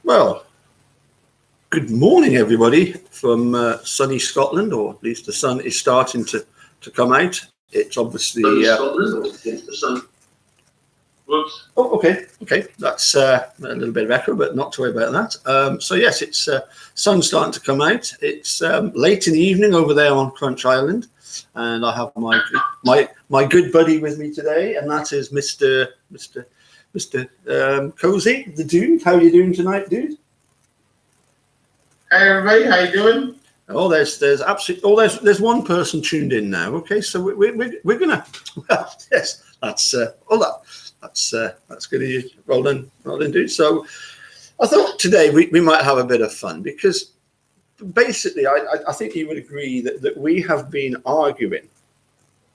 Well, good morning, everybody, from sunny Scotland, or at least the sun is starting to come out. It's obviously Scotland, or it's the sun. Whoops. Oh, okay. That's a little bit of echo, but not to worry about that. So yes, it's sun starting to come out. It's late in the evening over there on Crunch Island, and I have my good buddy with me today, and that is Mr. Cozy, the dude. How are you doing tonight, dude? Hey everybody, how you doing? Oh, there's absolutely there's one person tuned in now. Okay, so we're gonna yes, that's good of you. Well done, dude. So I thought today we might have a bit of fun because basically I think you would agree that we have been arguing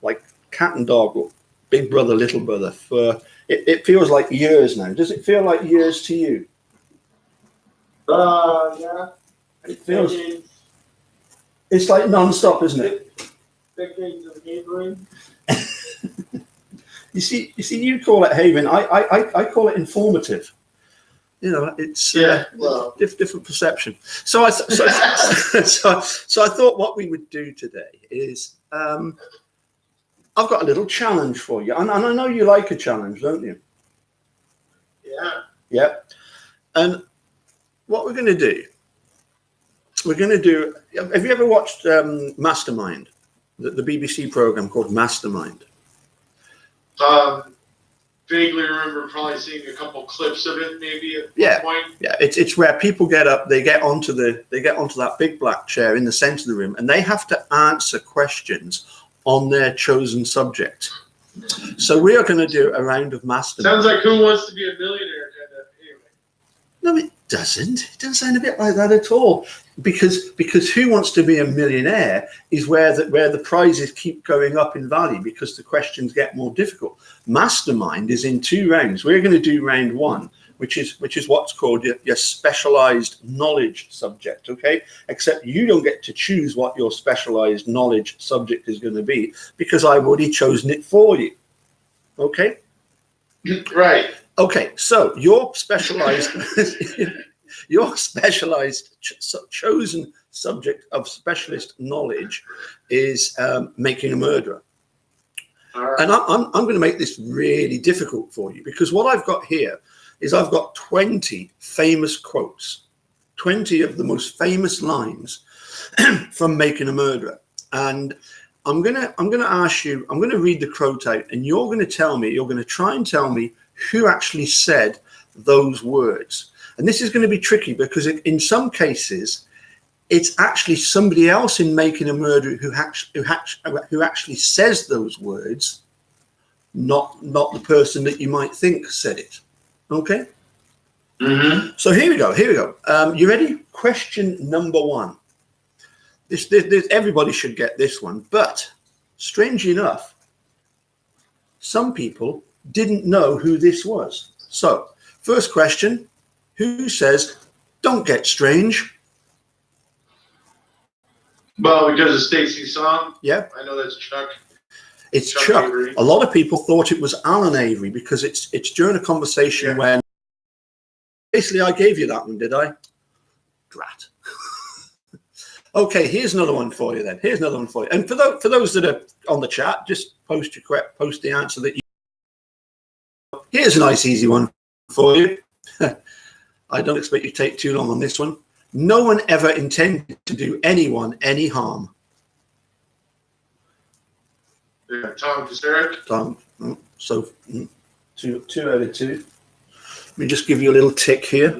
like cat and dog, or big brother, little brother for it feels like years now. Does it feel like years to you? Yeah. It feels. It's like non-stop, isn't it? Decades of Avery. You see, you call it haven. I call it informative. You know, it's different perception. So I thought what we would do today is I've got a little challenge for you, and I know you like a challenge, don't you? Yeah. Yeah. And what we're going to do, have you ever watched Mastermind, the BBC program called Mastermind? Vaguely remember probably seeing a couple clips of it, maybe at one point. Yeah, it's where people get up, they get onto that big black chair in the center of the room, and they have to answer questions on their chosen subject. So we are going to do a round of Mastermind. Sounds like Who Wants to Be a Millionaire kind of anyway. No, it doesn't. It doesn't sound a bit like that at all. Because Who Wants to Be a Millionaire is where the prizes keep going up in value because the questions get more difficult. Mastermind is in 2 rounds. We're going to do round 1, which is what's called your specialized knowledge subject. Okay, except you don't get to choose what your specialized knowledge subject is going to be because I've already chosen it for you. Okay. Right. Okay, so your specialized chosen subject of specialist knowledge is making a murderer. Right. And I'm going to make this really difficult for you because what I've got here is I've got 20 famous quotes, 20 of the most famous lines from Making a Murderer, and I'm going to ask you. I'm going to read the quote out, and you're going to try and tell me who actually said those words. And this is going to be tricky because in some cases, it's actually somebody else in Making a Murderer who actually says those words, not the person that you might think said it. Okay? Mm-hmm. So here we go. You ready? Question number 1. This everybody should get this one, but strangely enough, some people didn't know who this was. So, first question, who says, "Don't get strange"? Well, because of Stacey's song? Yeah. I know that's Chuck. It's Chuck. Avery. A lot of people thought it was Alan Avery because it's during a conversation when basically I gave you that one, did I? Drat. Okay, here's another one for you then. And for those that are on the chat, just post the answer that you. Here's a nice easy one for you. I don't expect you to take too long on this one. No one ever intended to do anyone any harm. Yeah, Tom Kazarick. Tom. So 2 out of 2. Let me just give you a little tick here.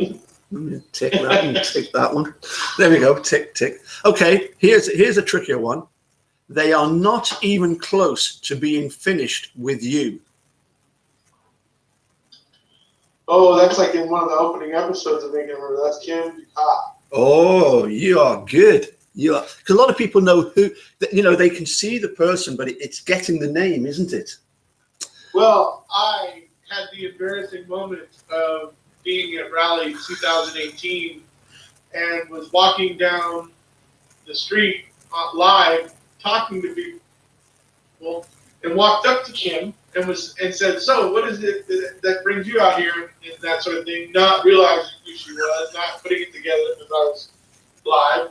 Let me tick that and tick that one. There we go. Tick, tick. Okay, here's a trickier one. They are not even close to being finished with you. Oh, that's like in one of the opening episodes of Making a Murderer. That's Kim DuCote. Oh, you are good. Because a lot of people know who, they can see the person, but it's getting the name, isn't it? Well, I had the embarrassing moment of being at Rally 2018 and was walking down the street live talking to people and walked up to Kim and said, "So, what is it that brings you out here?" and that sort of thing, not realizing who she was, not putting it together because I was live.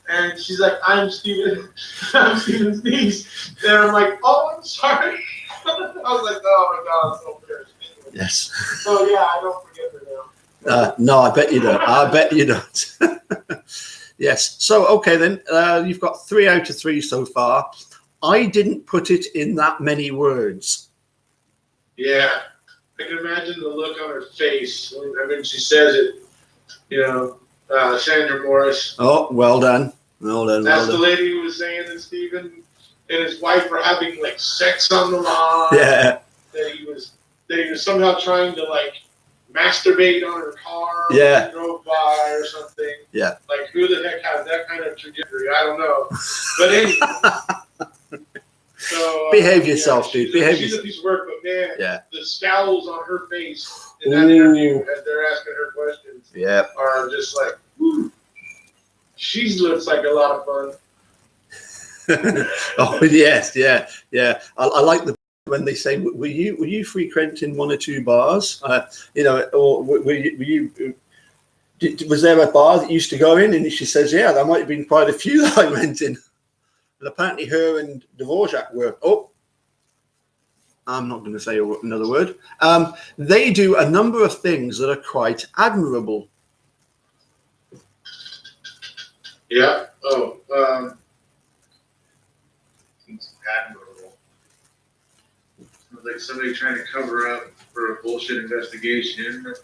And she's like, I'm Steven's niece. And I'm like, oh, I'm sorry. I was like, oh my God, I'm so embarrassed. Yes. So yeah, I don't forget her now. No, I bet you don't. I bet you don't. Yes. So, okay, then you've got 3 out of 3 so far. I didn't put it in that many words. Yeah. I can imagine the look on her face when she says it. You know, Sandra Morris. Oh, well done. Well done. That's well the done. lady who was saying that Stephen and his wife were having like sex on the lawn. Yeah. That he was somehow trying to like masturbate on her car. Yeah. When she drove by or something. Yeah. Like who the heck has that kind of trajectory? I don't know. But anyway. So Behave yourself, dude. Behave she's yourself. a piece of work, but man, Yeah. the scowls on her face in that interview as they're asking her questions are just like, whew. She looks like a lot of fun. Oh yes, yeah. I like when they say, "Were you frequenting 1 or 2 bars?" You know, or were you was there a bar that you used to go in? And she says, "Yeah, there might have been quite a few that I went in." And apparently, her and Dvorak were. Oh, I'm not going to say another word. They do a number of things that are quite admirable. Yeah. Oh. It's admirable. Sounds like somebody trying to cover up for a bullshit investigation.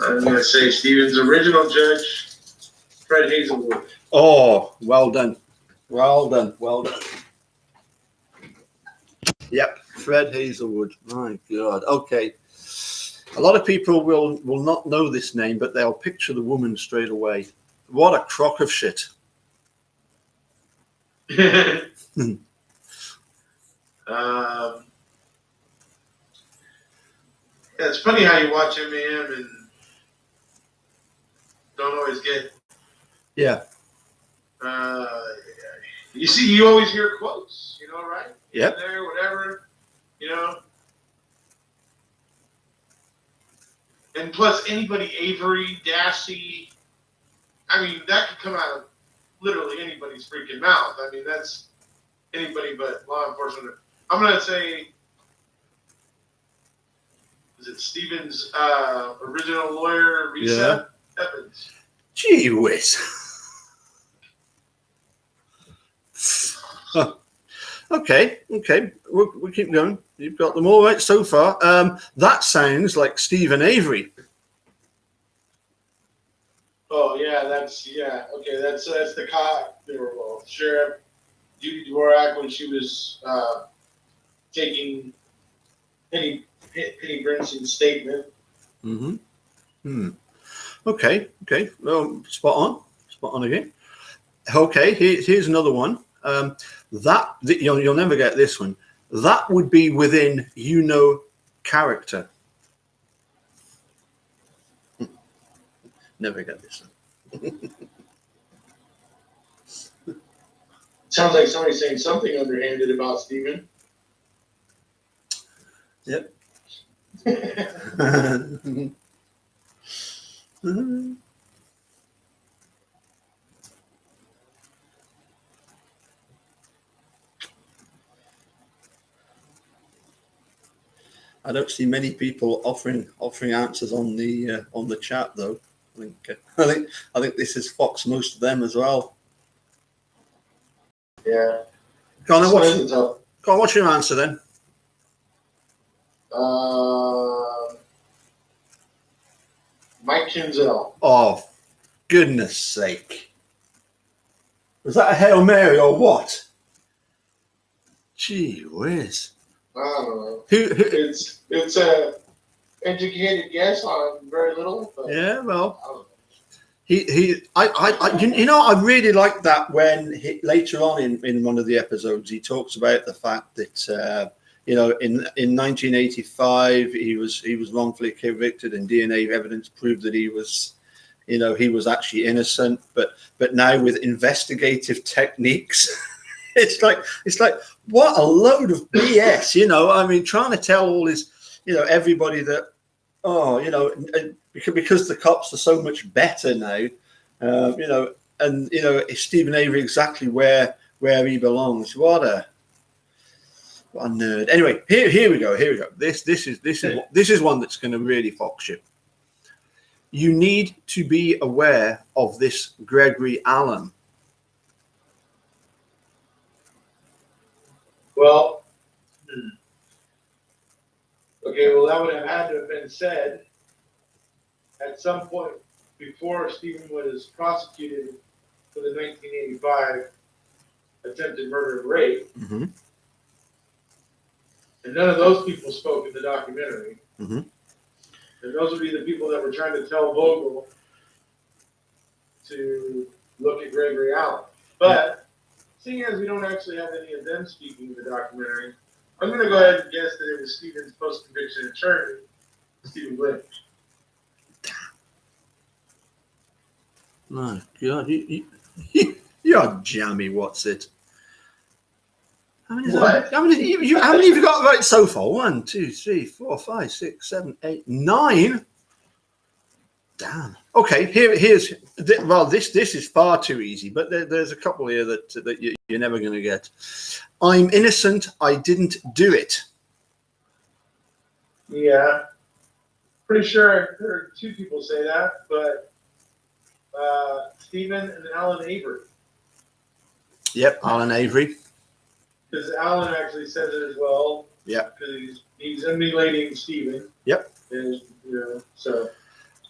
I'm going to say Stephen's original judge, Fred Hazelwood. Oh, well done. Well done. Well done. Yep, Fred Hazelwood. My God. Okay. A lot of people will not know this name, but they'll picture the woman straight away. What a crock of shit. Yeah, it's funny how you watch MaM and don't always get. Yeah. You see, you always hear quotes, you know, right? Yep. There, whatever, you know. And plus, anybody, Avery, Dassey, I mean, that could come out of literally anybody's freaking mouth. I mean, that's anybody but law enforcement. I'm going to say, is it Stephen's original lawyer, Risa Evans? Gee whiz. Okay. We'll keep going. You've got them all right so far. That sounds like Stephen Avery. Oh yeah, okay. That's the cop. Well, Sheriff Judy Dvorak when she was taking Penny Brinson's statement. Mm-hmm. Okay. Well, spot on again. Okay, here's another one. That you'll never get this one. That would be within character. Never get this one. Sounds like somebody saying something underhanded about Stephen. Yep. I don't see many people offering answers on the chat though. I think this has foxed most of them as well. Yeah. Go on, what's your answer then? Mike Kinzel. Oh, goodness sake! Was that a Hail Mary or what? Gee whiz! I don't know. Who It's a educated guess on very little. But yeah, well, I don't know. I really like that when later on in one of the episodes he talks about the fact that in 1985 he was wrongfully convicted and DNA evidence proved that he was you know, he was actually innocent, but now with investigative techniques, it's like what a load of BS, you know. I mean, trying to tell all this, you know, everybody that, oh, you know, because the cops are so much better now, you know, and you know, Stephen Avery exactly where he belongs. What a nerd. Anyway, here we go. This is one that's going to really fox you. You need to be aware of this Gregory Allen. Well, okay, well, that would have had to have been said at some point before Stephen was prosecuted for the 1985 attempted murder and rape. Mm-hmm. And none of those people spoke in the documentary. Mm-hmm. And those would be the people that were trying to tell Vogel to look at Gregory Allen. But seeing as we don't actually have any of them speaking in the documentary, I'm going to go ahead and guess that it was Stephen's post-conviction attorney, Stephen Lynch. My God, you're jammy. What's it? How many have you got right so far? 1, 2, 3, 4, 5, 6, 7, 8, 9. Damn. Okay, here's this is far too easy, but there's a couple here that you're never going to get. I'm innocent. I didn't do it. Yeah, pretty sure I heard 2 people say that, but Stephen and Alan Avery. Yep, Alan Avery. Because Alan actually says it as well. Yeah. Because he's emulating Stephen. Yep. And, you know, so.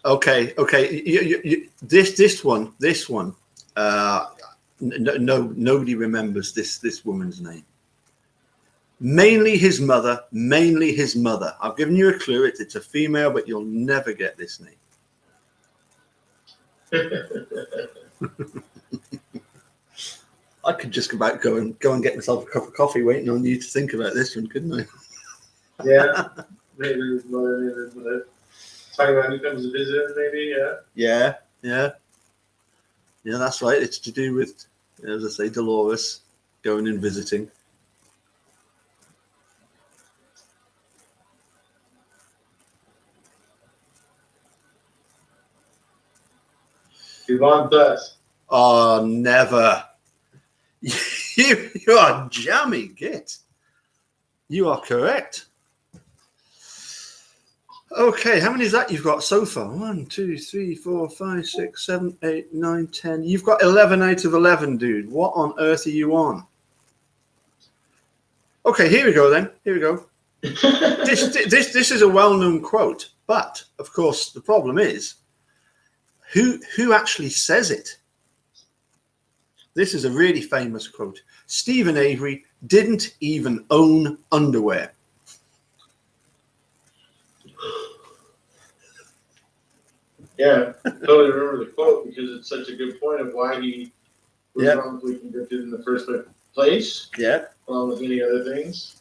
Okay. This one. Nobody remembers this woman's name. Mainly his mother. I've given you a clue. It's a female, but you'll never get this name. I could just about go and get myself a cup of coffee waiting on you to think about this one, couldn't I? Yeah. Maybe talking about who comes to visit, maybe, yeah. Yeah, that's right. It's to do with, as I say, Dolores going and visiting. Yvonne Thus. Oh, never. You are jammy, Git. You are correct. Okay, how many is that you've got so far? 1, 2, 3, 4, 5, 6, 7, 8, 9, 10. You've got 11 out of 11, dude. What on earth are you on? Okay, here we go then. Here we go. This is a well-known quote, but of course the problem is who actually says it. This is a really famous quote. Stephen Avery didn't even own underwear. Yeah, totally remember the quote because it's such a good point of why he was wrongfully convicted in the first place. Yeah. Along with many other things.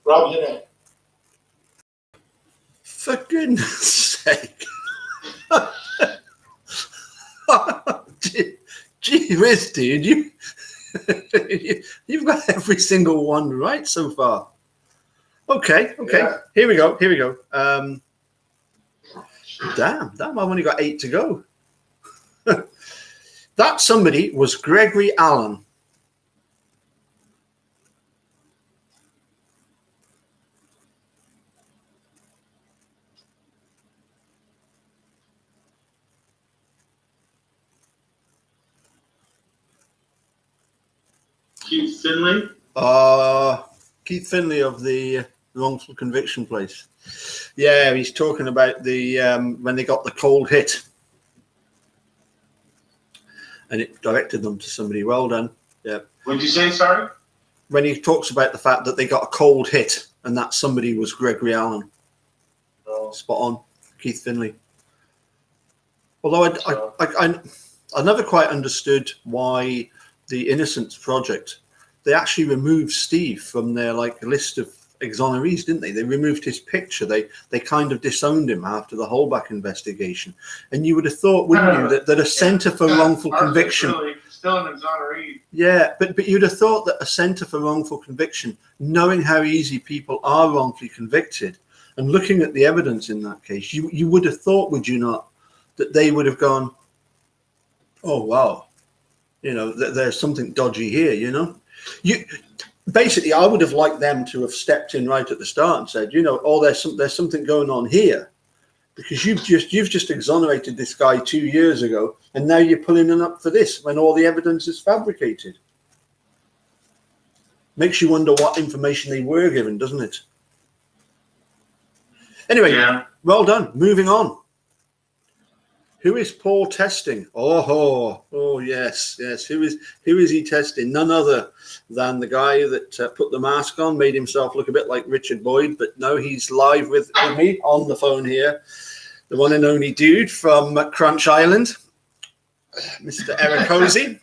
Rob Jeanette. For goodness sake. Gee whiz, dude. You've got every single one right so far. Okay. Yeah. Here we go. Damn, I've only got 8 to go. That somebody was Gregory Allen. Keith Finley? Keith Finley of the wrongful conviction place. Yeah, he's talking about the when they got the cold hit. And it directed them to somebody. Well done. Yeah. What did you say, sorry? When he talks about the fact that they got a cold hit and that somebody was Gregory Allen. Oh. Spot on. Keith Finley. Although I never quite understood why the Innocence Project they actually removed Steve from their list of exonerees, didn't they? They removed his picture. They kind of disowned him after the Holbach investigation. And you would have thought, wouldn't you, that a centre for wrongful conviction. Really still an exoneree. Yeah, but you'd have thought that a centre for wrongful conviction, knowing how easy people are wrongfully convicted, and looking at the evidence in that case, you would have thought, would you not, that they would have gone, oh wow, there's something dodgy here, Basically, I would have liked them to have stepped in right at the start and said, there's something going on here, because you've just exonerated this guy 2 years ago, and now you're pulling him up for this when all the evidence is fabricated. Makes you wonder what information they were given, doesn't it? Anyway, Well done. Moving on. Who is Paul testing? Oh, yes. Who is he testing? None other than the guy that put the mask on, made himself look a bit like Richard Boyd, but no, he's live with me on the phone here. The one and only dude from Crunch Island, Mr. Erekose.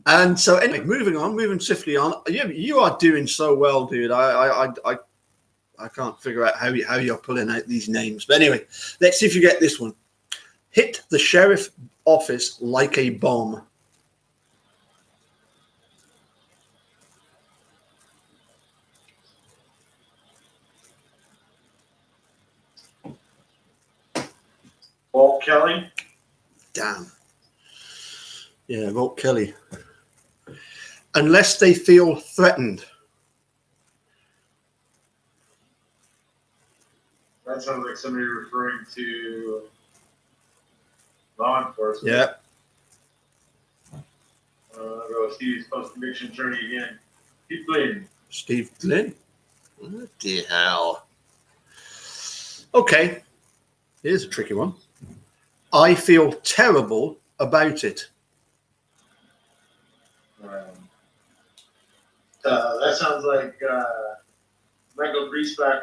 And so, anyway, moving swiftly on. You are doing so well, dude. I can't figure out how you're pulling out these names. But anyway, let's see if you get this one. Hit the sheriff office like a bomb. Walt Kelly. Damn. Yeah, Walt Kelly. Unless they feel threatened. That sounds like somebody referring to law enforcement. Yeah. I'll go Steve's post-conviction attorney again. Steve Glynn. Steve Glynn? What the hell? Okay. Here's a tricky one. I feel terrible about it. That sounds like Michael Griesbach,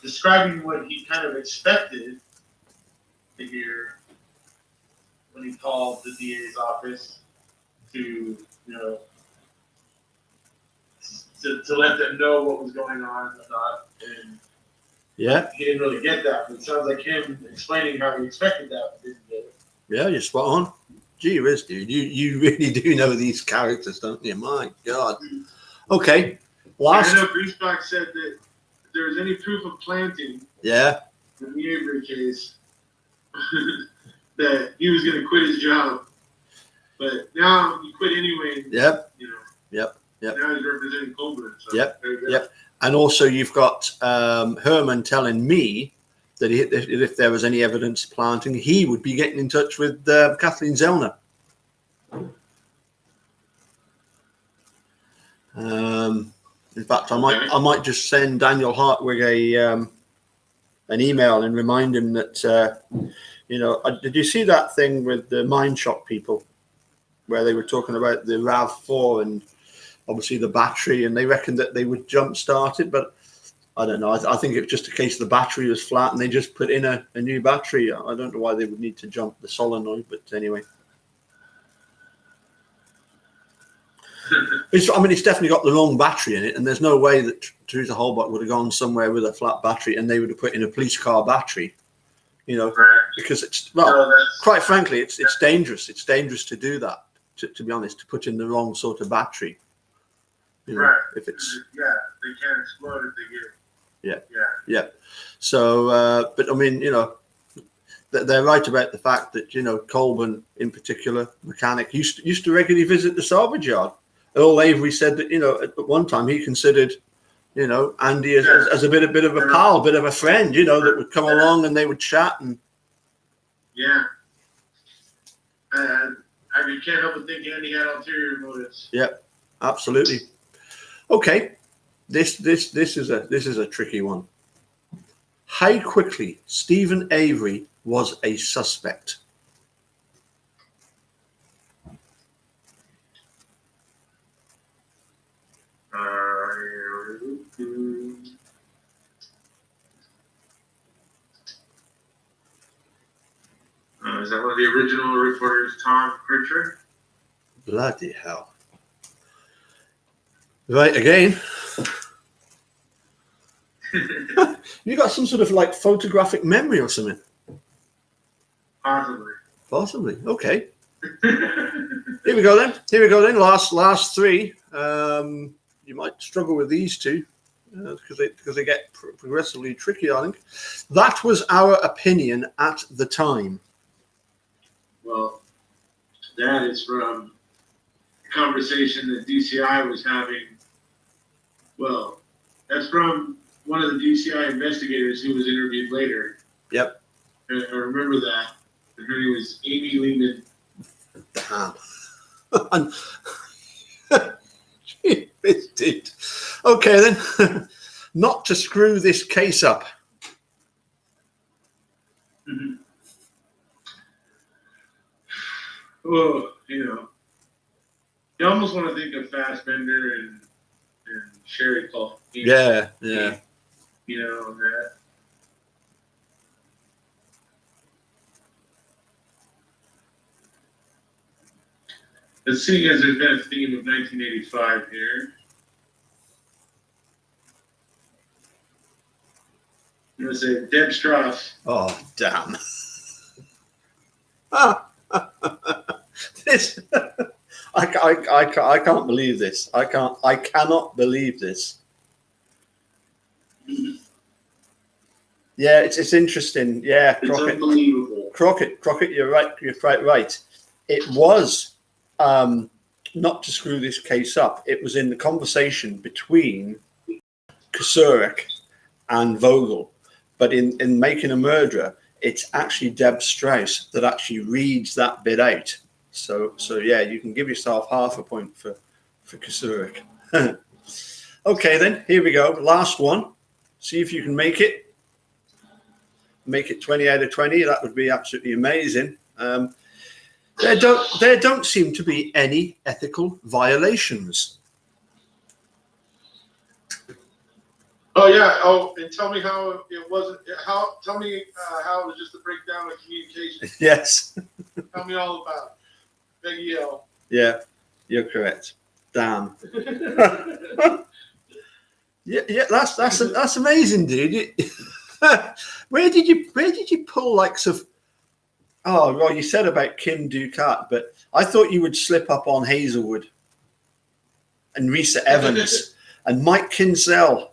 describing what he kind of expected to hear when he called the DA's office to let them know what was going on and whatnot. And yeah, he didn't really get that, but it sounds like him explaining how he expected that, but didn't get it. Yeah, you're spot on. Gee whiz, dude. You really do know these characters, don't you? My God. Okay. Last. I know Griesbach said that if there was any proof of planting in the Avery case, that he was going to quit his job. But now he quit anyway. Yep. Yep. Now he's representing Colburn. So Yep. And also you've got Herman telling me that if there was any evidence planting, he would be getting in touch with Kathleen Zellner. In fact, I might just send Daniel Hartwig an email and remind him that did you see that thing with the Mine Shop people where they were talking about the RAV4 and obviously the battery, and they reckoned that they would jump start it, but I don't know. I think it was just a case the battery was flat and they just put in a new battery. I don't know why they would need to jump the solenoid, but anyway. It's definitely got the wrong battery in it, and there's no way that Teresa Holbach would have gone somewhere with a flat battery and they would have put in a police car battery, because it's, quite frankly, it's dangerous. It's dangerous to do that, to be honest, to put in the wrong sort of battery. If it's... Yeah, they can't explode if they get... Yeah. So, but they're right about the fact that, Colburn in particular, mechanic, used to regularly visit the salvage yard. Earl Avery said that, at one time he considered, Andy as a bit of a pal, a bit of a friend, that would come along and they would chat and... Yeah. You can't help but think Andy had ulterior motives. Yep, absolutely. Okay. This is a tricky one. How quickly Stephen Avery was a suspect? Is that one of the original reporters, Tom Pritchard? Bloody hell. Right, again. You got some sort of like photographic memory or something? Possibly. Okay. Here we go then. Last three. You might struggle with these two because they get progressively tricky, I think. That was our opinion at the time. Well, that is from a conversation that DCI was having. Well, that's from one of the DCI investigators who was interviewed later. Yep. I remember that. Her name was Amy Lehman. Damn. Indeed. Okay then. Not to screw this case up. Mm-hmm. Well, you almost want to think of Fassbender and Sherry Paul. Yeah. That. But seeing as there's been a theme of 1985 here, I'm going to say Deb Strauss. Oh, damn. This, I can't believe this. I cannot believe this. Yeah, it's interesting. Yeah, It's Crockett. unbelievable. Crockett, you're right. You're quite right. It was not to screw this case up. It was in the conversation between Kusurek and Vogel, but in Making a Murderer, it's actually Deb Strauss that actually reads that bit out. So yeah, you can give yourself half a point for Kusurek. Okay, then here we go. Last one. See if you can make it. Make it 20 out of 20. That would be absolutely amazing. There don't seem to be any ethical violations. Oh yeah. Oh, and tell me how it wasn't. Tell me how it was just a breakdown of communication. Yes. Tell me all about it. Big L. Yeah, you're correct. Damn. yeah. That's amazing, dude. Where did you pull likes of? Oh, well, you said about Kim Ducat, but I thought you would slip up on Hazelwood and Risa Evans and Mike Kinsell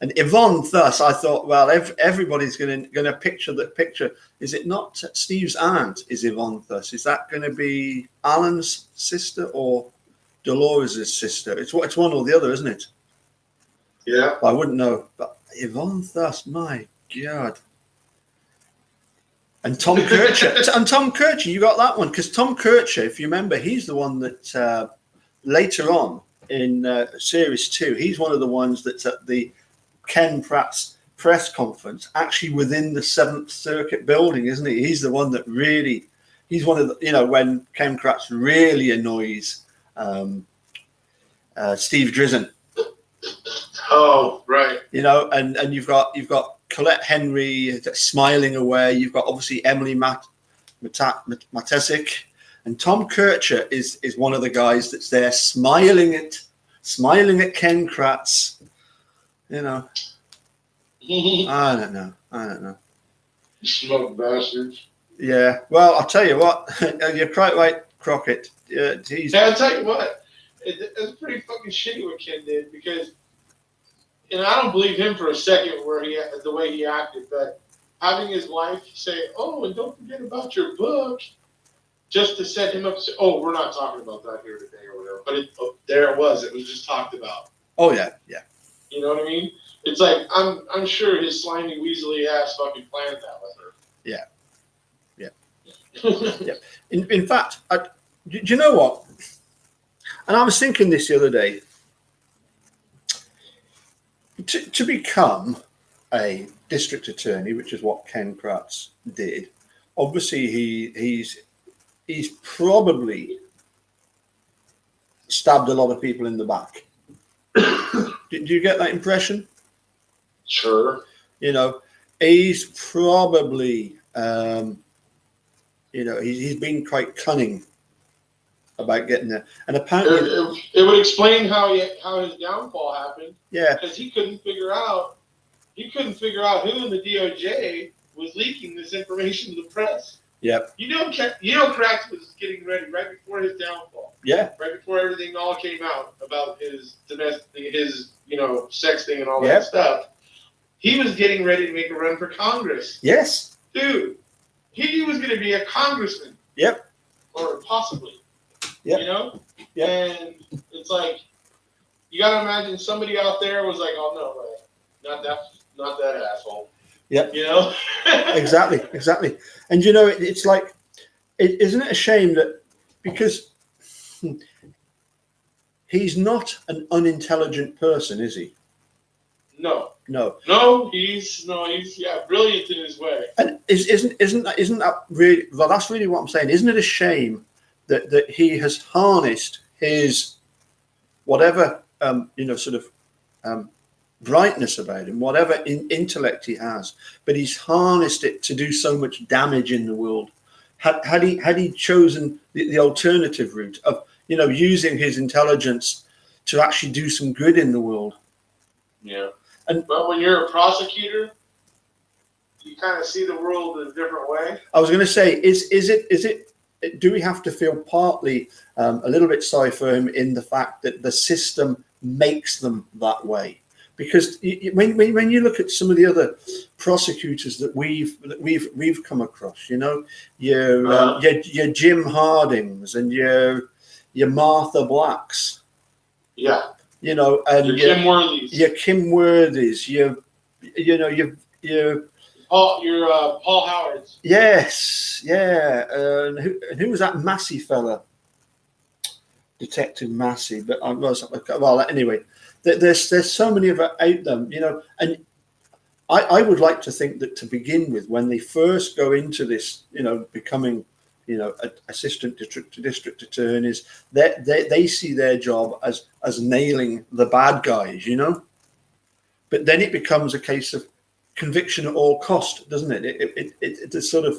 and Yvonne Thus. I thought, well, everybody's going to picture that picture. Is it not Steve's aunt? Is Yvonne Thus? Is that going to be Alan's sister or Dolores' sister? It's one or the other, isn't it? Yeah. I wouldn't know, but Yvonne Thus, my God. And Tom Kircher, you got that one because Tom Kircher, if you remember, he's the one that later on in series 2, he's one of the ones that's at the Ken Pratt's press conference, actually within the 7th Circuit building, isn't he? He's the one that really, he's one of the, when Ken Kratz really annoys Steve Drizzen. Oh, right. And you've got Colette Henry smiling away. You've got obviously Emily Matesic, and Tom Kircher is one of the guys that's there smiling at Ken Kratz. I don't know. Smoke bastards. Yeah. Well, I'll tell you what. You're quite right, Crockett. I'll tell you what. It's pretty fucking shitty what Ken did because. And I don't believe him for a second the way he acted, but having his wife say, "Oh, and don't forget about your book," just to set him up. Oh, we're not talking about that here today or whatever. But there it was. It was just talked about. Oh yeah. You know what I mean? It's like I'm sure his slimy weaselly ass fucking planned that with her. Yeah. Yeah. In fact, do you know what? And I was thinking this the other day. To become a district attorney, which is what Ken Kratz did, obviously he's probably stabbed a lot of people in the back. Did you get that impression? Sure. He's probably he's been quite cunning about getting there. And apparently, it would explain how his downfall happened. yeah, Because he couldn't figure out who in the DOJ was leaking this information to the press. Yep. Kratz was getting ready right before his downfall. Yeah. Right before everything all came out about his sexting and all Yep. that stuff. He was getting ready to make a run for Congress. Yes. Dude, he was going to be a congressman. Yep. Or possibly. Yep. You know? Yep. And it's like, you got to imagine somebody out there was like, oh, no way. Not that asshole. Yep. You know? Exactly. And you know, it's like, isn't it a shame that because he's not an unintelligent person, is he? No. No. He's brilliant in his way. And isn't that really? Well, that's really what I'm saying. Isn't it a shame that he has harnessed his whatever brightness about him, whatever intellect he has, but he's harnessed it to do so much damage in the world. Had he chosen the alternative route of using his intelligence to actually do some good in the world? Yeah. But when you're a prosecutor, you kind of see the world in a different way. I was going to say, is it? Do we have to feel partly a little bit sorry for him in the fact that the system makes them that way? Because when you look at some of the other prosecutors that we've come across, your Jim Hardings and your Martha Blacks, yeah, and your Kim Worthies, your Kim Worthies, your Paul Howards. Yes, yeah. And who was that Massey fella? Detective Massey, but anyway. There's so many of it out there, and I would like to think that to begin with, when they first go into this, becoming, assistant district attorneys, they see their job as nailing the bad guys, but then it becomes a case of conviction at all cost, doesn't it? It's sort of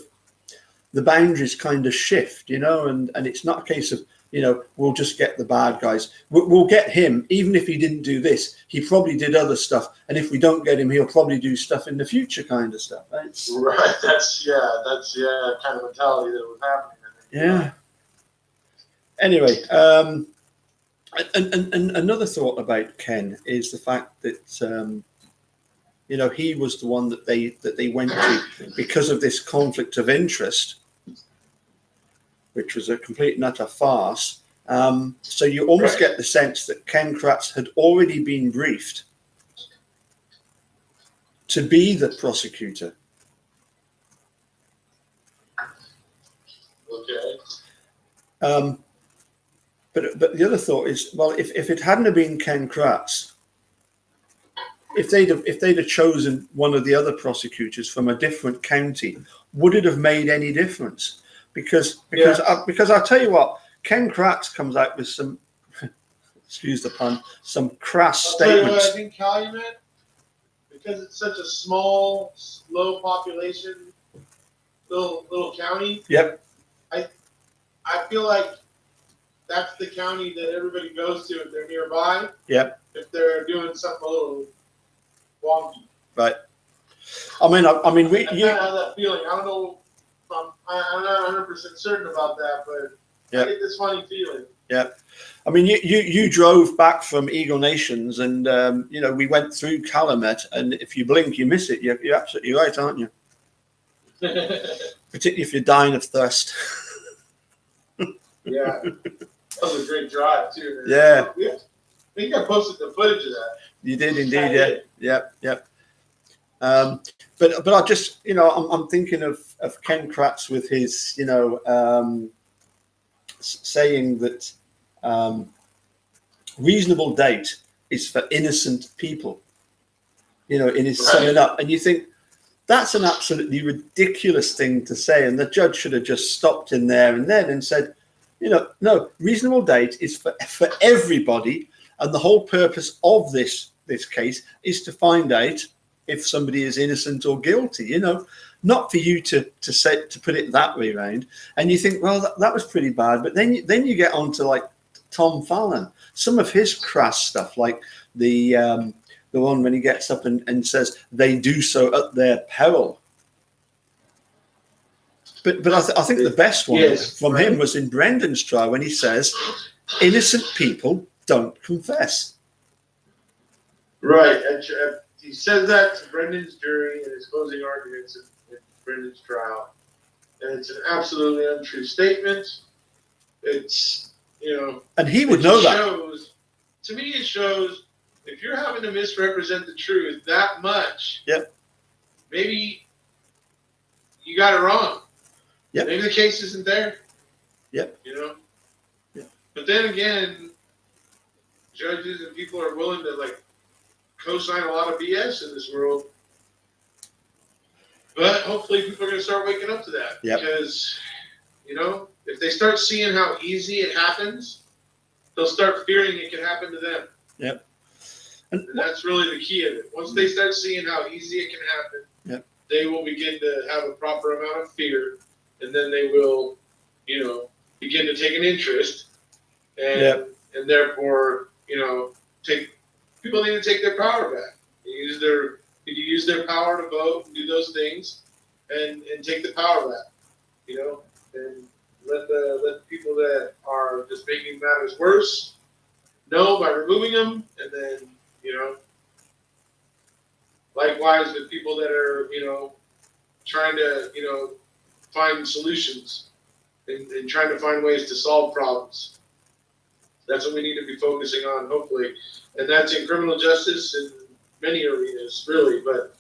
the boundaries kind of shift, and it's not a case of, we'll just get the bad guys. We'll get him, even if he didn't do this. He probably did other stuff, and if we don't get him, he'll probably do stuff in the future, kind of stuff. Right? That's kind of mentality that was happening. Yeah. Anyway, and another thought about Ken is the fact that he was the one that they went to because of this conflict of interest, which was a complete and utter farce. So you almost get the sense that Ken Kratz had already been briefed to be the prosecutor. Okay. But the other thought is, well, if it hadn't have been Ken Kratz, if they'd have chosen one of the other prosecutors from a different county, would it have made any difference? Because I'll tell you what, Ken Kratz comes out with some, excuse the pun, some crass statements. I think Calumet, because it's such a small, low population, little county. Yep. I feel like that's the county that everybody goes to if they're nearby. Yep. If they're doing something a little wonky. Right. I mean, I kind of have that feeling. I don't know. I'm not 100% certain about that, but I get this funny feeling. Yeah, I mean, you drove back from Eagle Nations, and we went through Calumet, and if you blink, you miss it. You're absolutely right, aren't you? Particularly if you're dying of thirst. Yeah, that was a great drive too. Yeah, I think I posted the footage of that. You did indeed, yeah. But I just, I'm thinking of Ken Kratz with his, saying that reasonable doubt is for innocent people, in his summing up. And you think that's an absolutely ridiculous thing to say. And the judge should have just stopped in there and then and said, no, reasonable doubt is for everybody. And the whole purpose of this case is to find out if somebody is innocent or guilty. not for you to put it that way round. And you think, well, that was pretty bad. But then you get on to like Tom Fallon, some of his crass stuff, like the one when he gets up and says they do so at their peril. But I think the best one from him was in Brendan's trial when he says, innocent people don't confess. Right. And he says that to Brendan's jury in his closing arguments in Brendan's trial. And it's an absolutely untrue statement. It's, and he would know that. To me, it shows if you're having to misrepresent the truth that much, maybe you got it wrong. Yep. Maybe the case isn't there. Yep. But then again, judges and people are willing to like co-sign a lot of BS in this world. But hopefully people are going to start waking up to that. Because, if they start seeing how easy it happens, they'll start fearing it can happen to them. Yep. And that's really the key of it. Once they start seeing how easy it can happen, they will begin to have a proper amount of fear. And then they will, begin to take an interest, and therefore, people need to take their power back. Use their power to vote and do those things, and take the power back, and let the people that are just making matters worse know by removing them, and then likewise with people that are trying to find solutions and trying to find ways to solve problems. That's what we need to be focusing on, hopefully. And that's in criminal justice in many arenas, really, but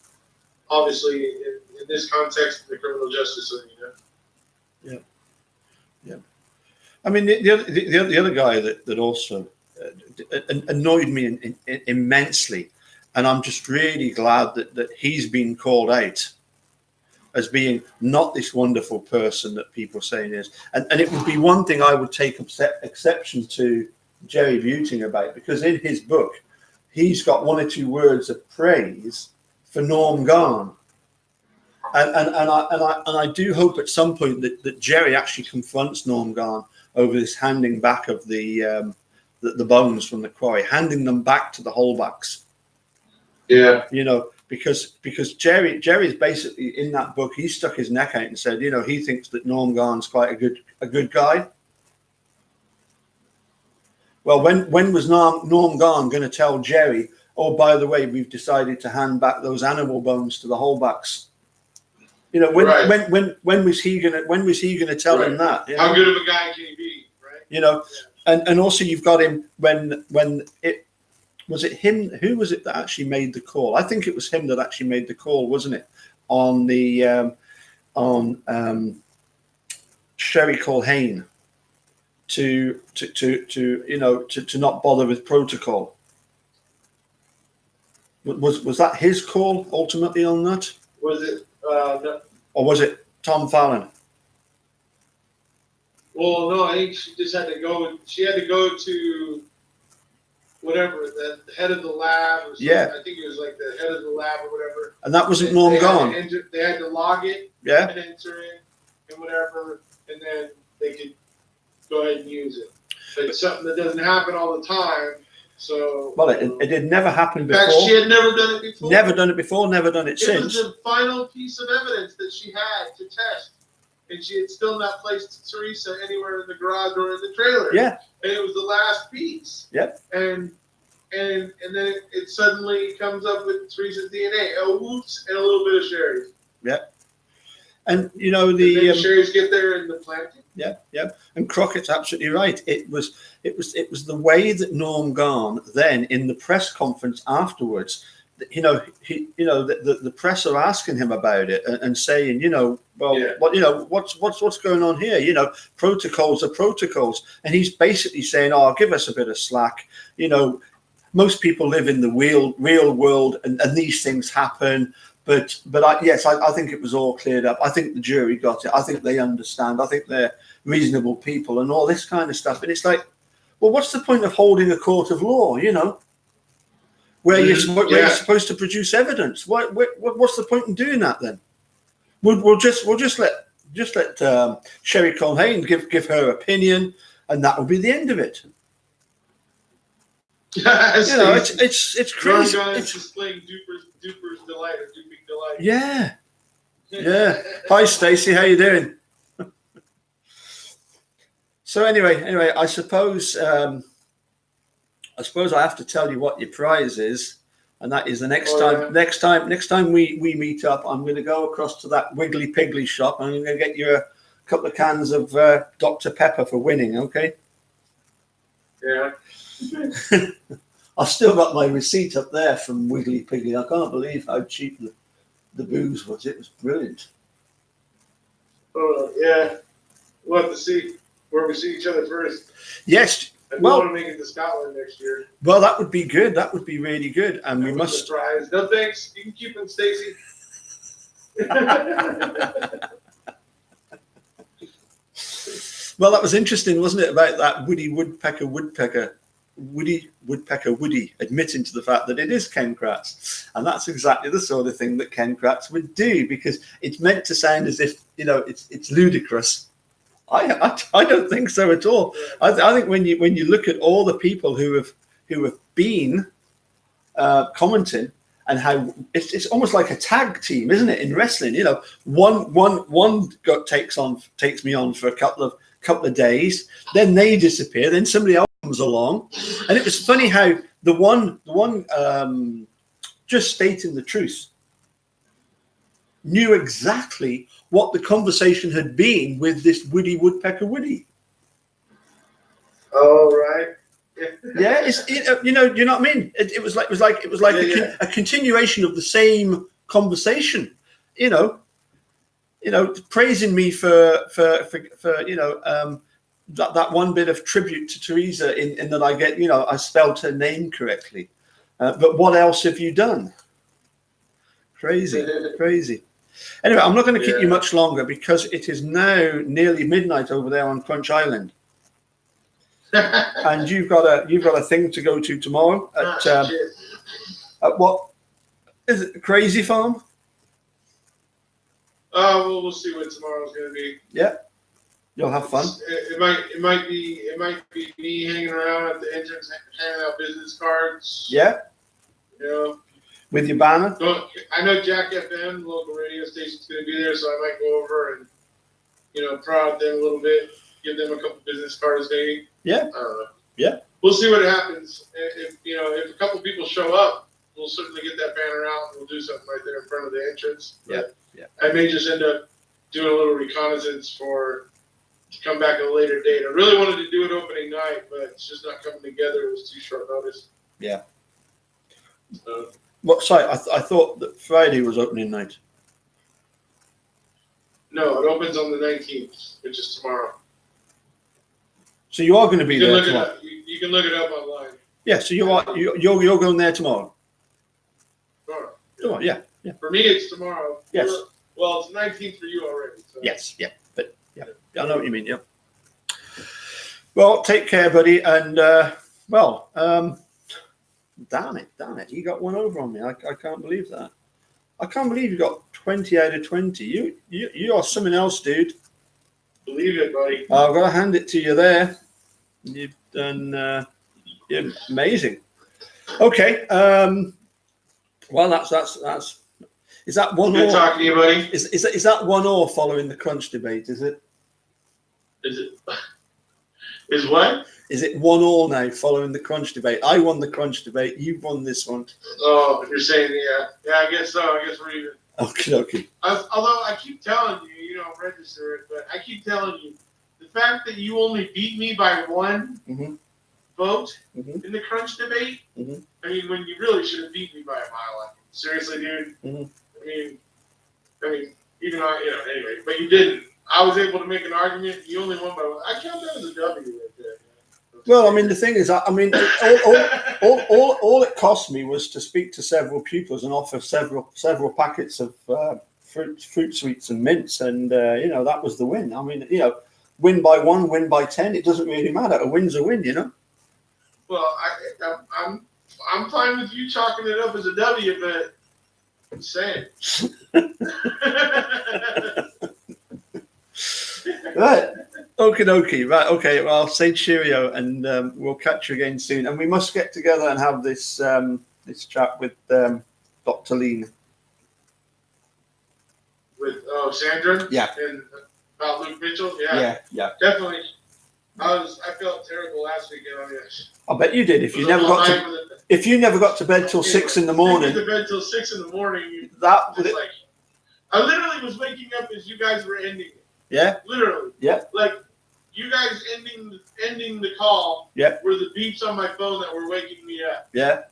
obviously in this context, the criminal justice arena. Yeah. I mean, the other guy that also annoyed me immensely, and I'm just really glad that he's been called out as being not this wonderful person that people say he is. And it would be one thing I would take exception to Jerry Buting about, because in his book, he's got one or two words of praise for Norm Garn. And I do hope at some point that Jerry actually confronts Norm Garn over this handing back of the bones from the quarry, handing them back to the holdbacks. Yeah. Because Jerry's basically in that book, he stuck his neck out and said, he thinks that Norm Garn's quite a good guy. Well, when was Norm Garn going to tell Jerry, oh, by the way, we've decided to hand back those animal bones to the holdbacks? When was he gonna tell him that? How good of a guy can he be, right? And also you've got him when it. Was it him? Who was it that actually made the call? I think it was him that actually made the call, wasn't it? On the Sherry Culhane to not bother with protocol. Was that his call ultimately on that? Was it? No. Or was it Tom Fallon? Well, no, I think she just had to go. She had to go to whatever, the head of the lab or something. Yeah. I think it was like the head of the lab or whatever. And that wasn't Norm Garn. They had to log it and enter it and whatever, and then they could go ahead and use it. But it's something that doesn't happen all the time. So well, it had never happened before. In fact, she had never done it before. Never done it before, never done it since. It was the final piece of evidence that she had to test. And she had still not placed Teresa anywhere in the garage or in the trailer. Yeah. And it was the last piece. Yep. And then it suddenly comes up with Teresa's DNA. Oh, whoops, and a little bit of Sherry's. Yep. And the Sherry's get there in the planting. Yeah. And Crockett's absolutely right. It was the way that Norm Garn then in the press conference afterwards, the press are asking him about it and saying, what's going on here? Protocols are protocols, and he's basically saying, oh, give us a bit of slack. Most people live in the real world, and these things happen. But I think it was all cleared up. I think the jury got it. I think they understand. I think they're reasonable people and all this kind of stuff. And it's like, well, what's the point of holding a court of law? Where you're supposed to produce evidence. What's the point in doing that then? we'll just let Sherry Colhane give her opinion, and that will be the end of it. You know, it's crazy. It's displaying Duper's delight or Duping delight. Yeah. Hi, Stacey. How you doing? So anyway, I suppose I have to tell you what your prize is, and that is the next time we meet up, I'm going to go across to that Wiggly Piggly shop, and I'm going to get you a couple of cans of Dr. Pepper for winning. Okay? Yeah. I've still got my receipt up there from Wiggly Piggly. I can't believe how cheap the booze was. It was brilliant. Oh yeah, we'll have to see where we see each other first. Yes. I Well, want to make it to Scotland next year. Well, that would be good. That would be really good. And we must. Surprise. No thanks. You can keep them, Stacey. Well, that was interesting, wasn't it? About that Woody Woodpecker Woody admitting to the fact that it is Ken Kratz, and that's exactly the sort of thing that Ken Kratz would do, because it's meant to sound as if, you know, it's ludicrous. I don't think so at all. I think when you look at all the people who have been commenting, and how it's almost like a tag team, isn't it, in wrestling? You know, one takes me on for a couple of days, then they disappear, then somebody else comes along, and it was funny how the one just stating the truth knew exactly what the conversation had been with this Woody Woodpecker Woody. Oh, right. Yeah, you know what I mean. It was like a continuation of the same conversation. You know, praising me for that one bit of tribute to Teresa in that I spelled her name correctly. But what else have you done? Crazy. Anyway, I'm not going to keep you much longer, because it is now nearly midnight over there on Crunch Island. And you've got a thing to go to tomorrow at what is it? Crazy Farm? Well, we'll see what tomorrow's going to be. Yeah, you'll have fun. It might be me hanging around at the entrance, handing out business cards. Yeah. You know, with your banner. So I know Jack FM, local radio station's going to be there, so I might go over and prod them a little bit, give them a couple business cards, maybe. Yeah. Yeah. We'll see what happens. If a couple people show up, we'll certainly get that banner out and we'll do something right there in front of the entrance. But yeah. I may just end up doing a little reconnaissance to come back at a later date. I really wanted to do it opening night, but it's just not coming together. It was too short notice. Yeah. So, what site? I thought that Friday was opening night. No, it opens on the 19th, which is tomorrow. So you are going to be there tomorrow. You can look it up online. Yeah. So you're going there tomorrow. Tomorrow. Yeah. For me, it's tomorrow. Yes. Well, it's 19th for you already. So. Yes. Yeah. But yeah, I know what you mean. Yeah. Well, take care, buddy, and damn it, you got one over on me. I can't believe that. I can't believe you got 20 out of 20. You are something else, dude. Believe it, buddy. I've got to hand it to you there. You've done you're amazing. Okay. Well, that's. Is that one? Good talking to you, buddy. Is that 1-1 following the crunch debate? Is it? Is what? Is it 1-1 now following the crunch debate? I won the crunch debate. You won this one. Oh, you're saying yeah. I guess so. I guess we're even. Okay. Although I keep telling you, register it, but I keep telling you, the fact that you only beat me by one vote in the crunch debate. I mean, when you really should have beat me by a mile. Seriously, dude. I mean, even anyway, but you didn't. I was able to make an argument. You only won by one. I count that as a W right there. Well, I mean, the thing is, all it cost me was to speak to several pupils and offer several packets of fruit sweets and mints, and that was the win. I mean, win by 1, win by 10, it doesn't really matter. A win's a win, Well, I'm fine with you chalking it up as a W, but Saying. Right. Okie dokie. Right. Okay. Well, I'll say cheerio, and we'll catch you again soon. And we must get together and have this this chat with Dr. Lean. With Sandra. Yeah. And about Luke Mitchell. Yeah. Yeah. Definitely. I felt terrible last weekend on this. I bet you did. If you never got to bed till 6 in the morning. To bed till 6 in the morning. That would. Like, I literally was waking up as you guys were ending it. Yeah. Literally. Yeah. Like you guys ending the call. Yeah. Were the beeps on my phone that were waking me up. Yeah.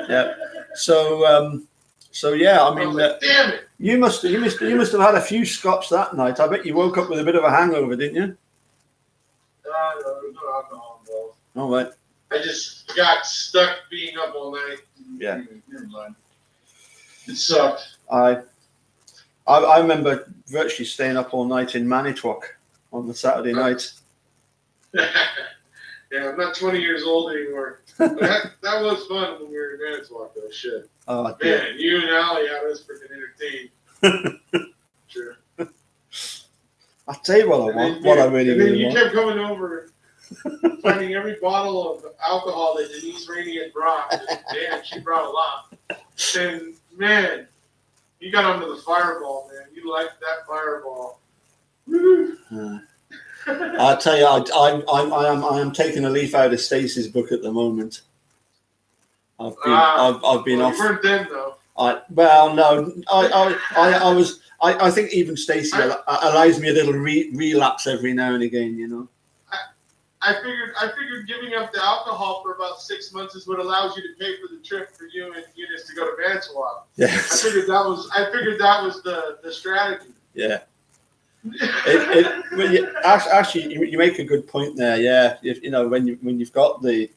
Yeah. So yeah, I mean, like, damn it. You must have had a few scotch that night. I bet you woke up with a bit of a hangover, didn't you? No, there was no alcohol involved. All right. I just got stuck being up all night. Yeah. Never mind. It sucked. I remember virtually staying up all night in Manitowoc on the Saturday night. Yeah, I'm not 20 years old anymore. But that was fun when we were in Manitowoc, though. Shit. Oh, Man, yeah. you and Allie had us freaking entertained. Sure. I'll tell you what I really you want. kept coming over, finding every bottle of alcohol that Denise Rainey had brought. Damn, she brought a lot. And, man, you got onto the Fireball, man. You liked that Fireball. Woo. I'll tell you, I am taking a leaf out of Stacey's book at the moment. I've been off. You weren't then, though. I think even Stacey allows me a little relapse every now and again, you know. I figured giving up the alcohol for about 6 months is what allows you to pay for the trip for you and Eunice to go to Manitowoc. Yes. I figured that was the strategy. Yeah. Actually, you make a good point there. Yeah, when you've got the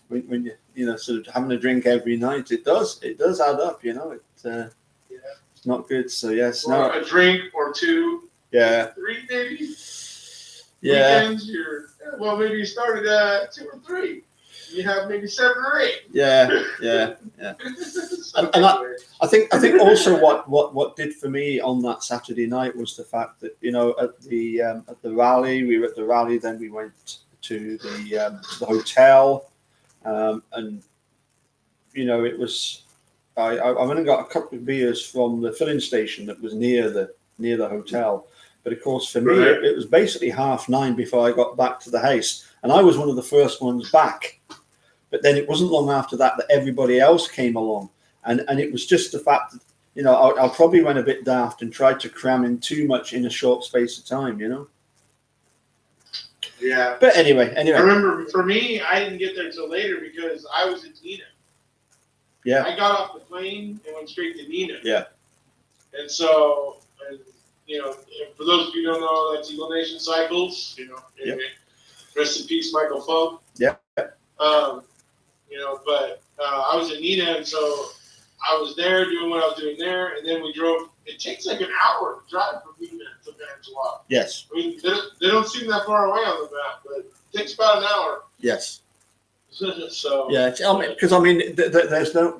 when you sort of having a drink every night, it does add up. It's not good. So yes, or a drink or two. Yeah. 3 maybe. Yeah. Weekends, maybe you started at 2 or 3. You have maybe 7 or 8. Yeah. and I think also what did for me on that Saturday night was the fact that at the rally, we were at the rally, then we went to the hotel, and it was I went and got a couple of beers from the filling station that was near the hotel. But of course, for me, it was basically 9:30 before I got back to the house, and I was one of the first ones back. But then it wasn't long after that everybody else came along, and it was just the fact that I probably went a bit daft and tried to cram in too much in a short space of time, Yeah. But anyway. I remember for me, I didn't get there till later because I was in Nina. Yeah. I got off the plane and went straight to Nina. Yeah. And so. For those of you who don't know, that's Eagle Nation Cycles. Yep. Rest in peace, Michael Fogg. Yeah. But I was in Nina, and so I was there doing what I was doing there, and then we drove. It takes like an hour to drive from Nina to Manitowoc. Yes. I mean, they don't seem that far away on the map, but it takes about an hour. Yes. So. Yeah, because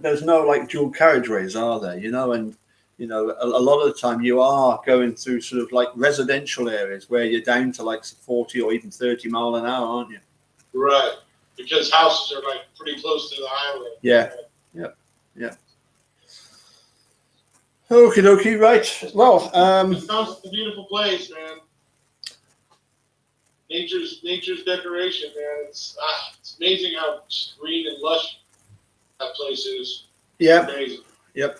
there's no like dual carriageways, are there? And. A lot of the time you are going through sort of like residential areas where you're down to like 40 or even 30 mile an hour, aren't you? Right. Because houses are like pretty close to the highway. Yeah. Yeah. Okie dokie, right. Well, it's a beautiful place, man. Nature's decoration, man. It's amazing how green and lush that place is. Yeah. It's amazing. Yep.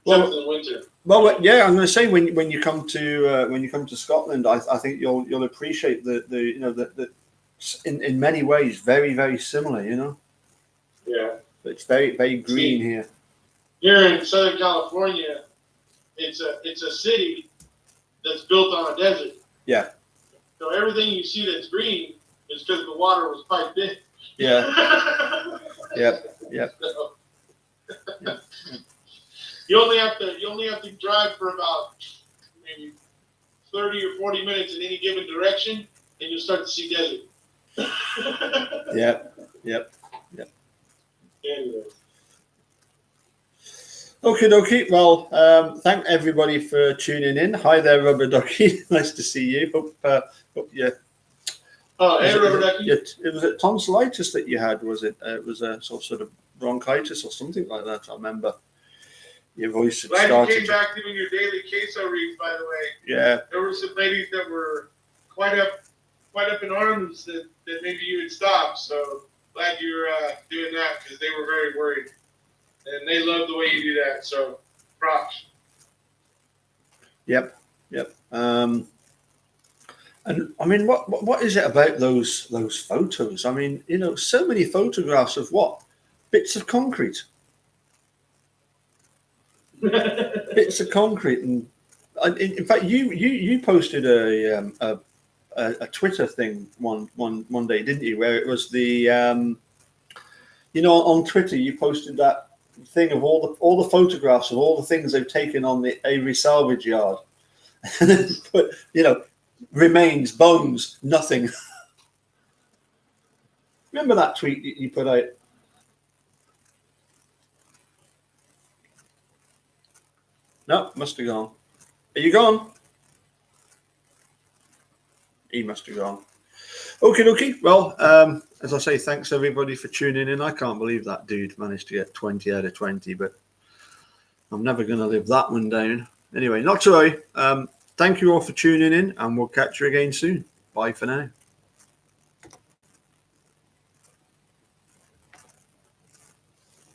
Well, in the winter. Well, yeah, I'm going to say when you come to Scotland, I think you'll appreciate the in many ways very, very similar. Yeah. It's very, very green here. Here in Southern California, it's a city that's built on a desert. Yeah. So everything you see that's green is because the water was piped in. Yeah. Yep. So, You only have to drive for about maybe 30 or 40 minutes in any given direction, and you'll start to see desert. Yep. Anyway. Okay, dokie. Well, thank everybody for tuning in. Hi there, Rubber Ducky. Nice to see you. Hope you. Oh, and Rubber Ducky. It was it tonsillitis that you had, was it? It was a sort of bronchitis or something like that. I remember your voice had Glad started. you came back doing your daily queso reads, by the way. Yeah. There were some ladies that were quite up in arms that maybe you would stop. So glad you're doing that because they were very worried. And they love the way you do that. So props. Yep. And I mean, what is it about those photos? I mean, you know, so many photographs of what? Bits of concrete. Bits of concrete, and in fact, you posted a Twitter thing one day, didn't you? Where it was the you know, on Twitter you posted that thing of all the photographs of all the things they've taken on the Avery salvage yard, and then put, you know, remains, bones, nothing. Remember that tweet you put out? No, must have gone. Are you gone? He must have gone. Okay. Well, as I say, thanks everybody for tuning in. I can't believe that dude managed to get 20 out of 20, but I'm never going to live that one down. Anyway, not to worry. Thank you all for tuning in, and we'll catch you again soon. Bye for now.